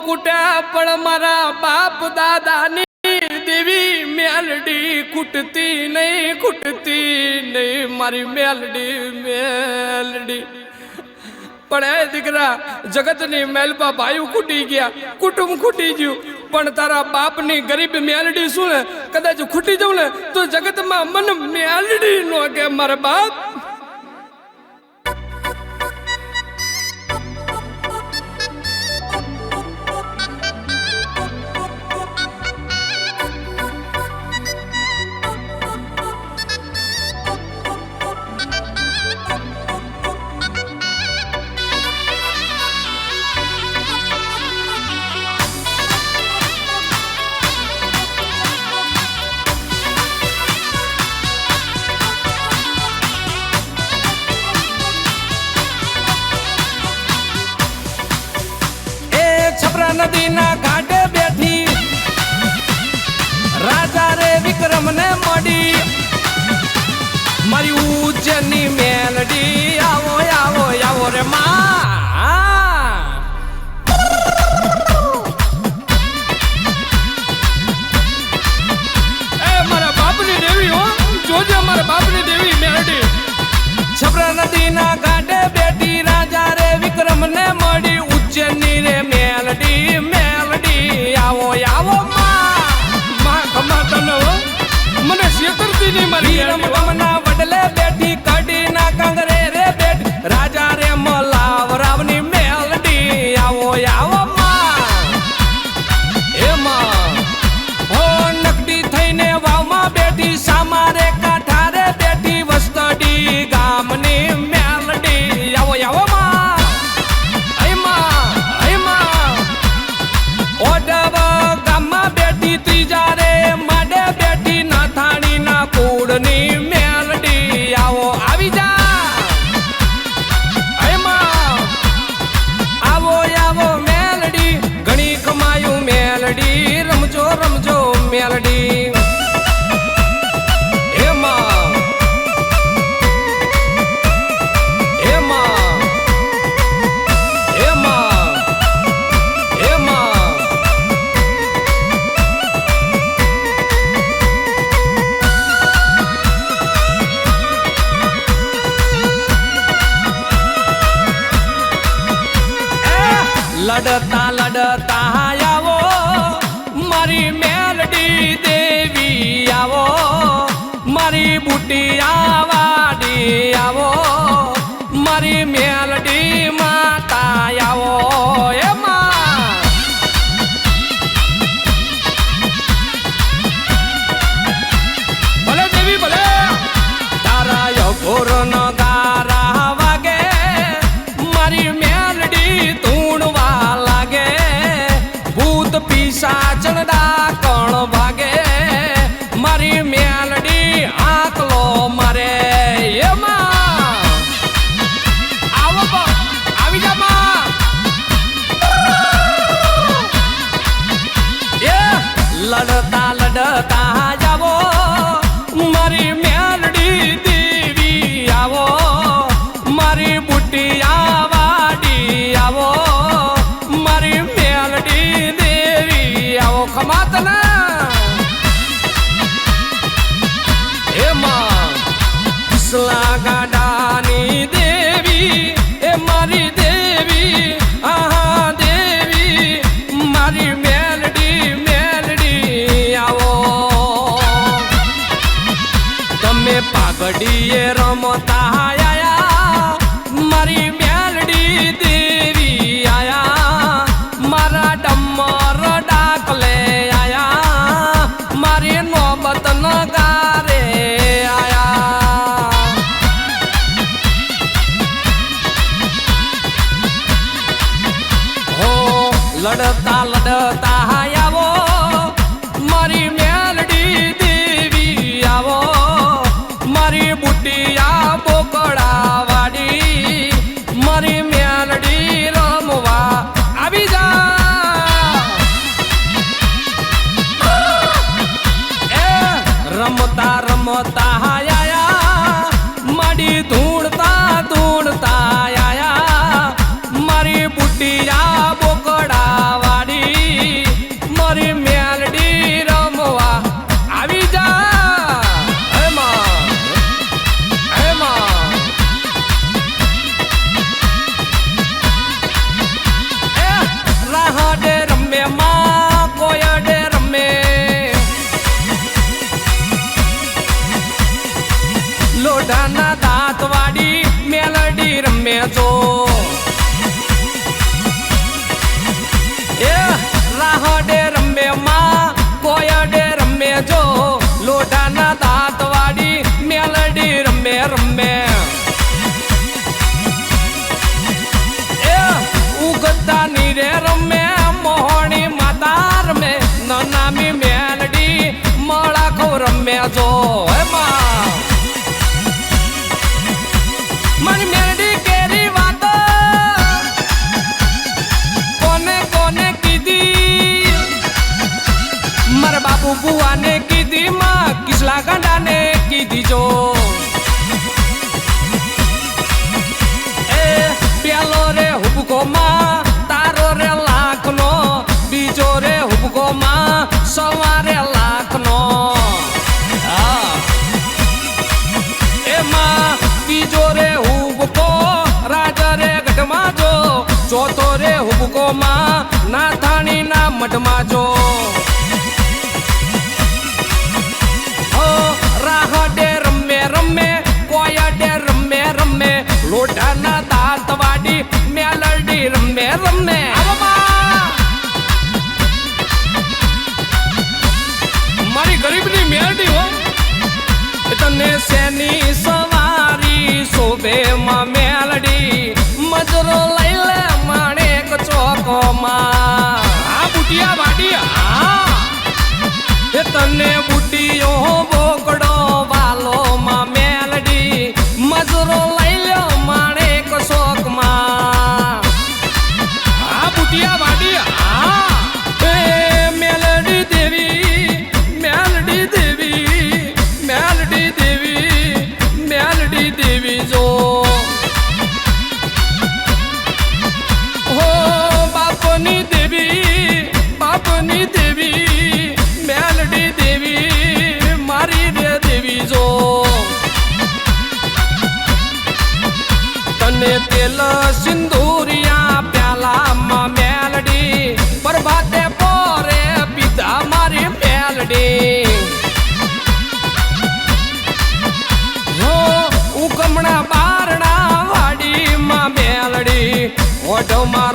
કૂટ્યા પણ મારા બાપ દાદાની દેવી મેલડી કૂટતી નહીં મારી મેલડી પણ એ દીકરા જગતની મેલપા ભાઈઓ ખૂટી ગયા, કુટુંબ ખૂટી ગયું, પણ તારા બાપની ગરીબ મેલડી શું ને કદાચ ખૂટી જવું ને તો જગતમાં મન મેલડી નો કે મારા બાપ. નદીના ઘાટે બેઠી રાજા રે વિક્રમ ને મળી મારી ઉજ્જૈનની મેલડી આવો આવો આવો રે માં. એ મારા બાપની દેવી હો, જોજે મારા બાપની દેવી મેલડી. છપરા નદીના ઘાટે બેઠી રાજા રે વિક્રમ ને મળી ઉજ્જૈનની રે મેલડી આવો આવો માં ખમા તને મને શેતરતી ની મારી રમવાના વડલે બેઠી કડી ના કંગરે રે બેઠ રાજા રે મલાવ રાવની મેલડી આવો આવો માં. એ માં હો નકડી થઈને વાવમાં બેઠી સામારે કાંઠારે બેઠી વસ્તડી ગામની મેલડી આવો આવો માં. મેલડી આવો આવી જા આવો આવો મેલડી ઘણી કમાયું મેલડી રમજો રમજો મેલડી. લડતા લડતા આવો મારી મેલડી દેવી આવો મારી બુટિયા વાડી આવો મારી મેલડી માતા આવો. એમાં ભલે દેવી ભલે તારા યગોર ન ગારા વાગે મારી મેલડી તુણવા લાગે ભૂત પિશાચન ડાકણ ભાગે મારી મેલડી આકલો મારે. એમાં આવો આવી જા માં. એ લડતા લડતા જાવો મારી મેલડી દેવી આવો મારી બુટિયા વાડી આવો મારી મેલડી દેવી આવો ખમાત ના. એમાં કિસલા ગાડાની દેવી એ મારી દેવી આહા દેવી મારી મેલડી આવો. તમે પાઘડીએ રમતા આયા મારી મેલડી દેવી આયા મારા ડમર ડાકલે આયા મારી નોબત નગારે આયા. હો લડતા લડતા આવો મારી મેલડી દેવી આવો મારી બુટિયા બોકડા વાડી મારી મેલડી રમવા આવી જા. એ રમતા રમતા આયા માડી ધૂણતા ધૂણતા આયા મારી બુટિયા બોકડા વાડી કેજો એમાં મારી મેરડી કેરી વાતો કોને કોને કીધી મારા બાપુ બુવાને કીધી માં કિસલા ગાંડાને કીધી જો પેલો રે હુબકો માં તારો રે લાખનો બીજો રે હુબકો માં સવારે લાખનો એમાં બીજો રે હુબકો રાજા રે ગઢમાં જો ચોથો રે હુબકો માં નાથાણી ના મઢમાં જો રાહડે રમે રમે કોયડે રમે રમે લોઢાના દાંત વાડી મેલડી રમે રમે મારી ગરીબની મેલડી હો તને શેની સવારી શોભે માં મેલડી મજરો લઈ લે માણેક ચોકોમાં આ બુટિયા વાડી હા તને બુટિયો બોકડો વાલો માં મેલડી મજરો લઈ લ્યો માણેક શોકમાં આ બુટિયા વાડી હા મેલડી દેવી મેલડી દેવી મેલડી દેવી મેલડી દેવી જો હો બાપની દેવી બાપની દેવી મેલડી દેવી મારી રે દેવી જો તને તેલ સિંદૂરિયા પ્યાલામાં મેલડી પ્રભાતે પોરે પીધા મારી મેલડી હો ઉકમણા બારણા વાડીમાં મેલડી ઓઢમાં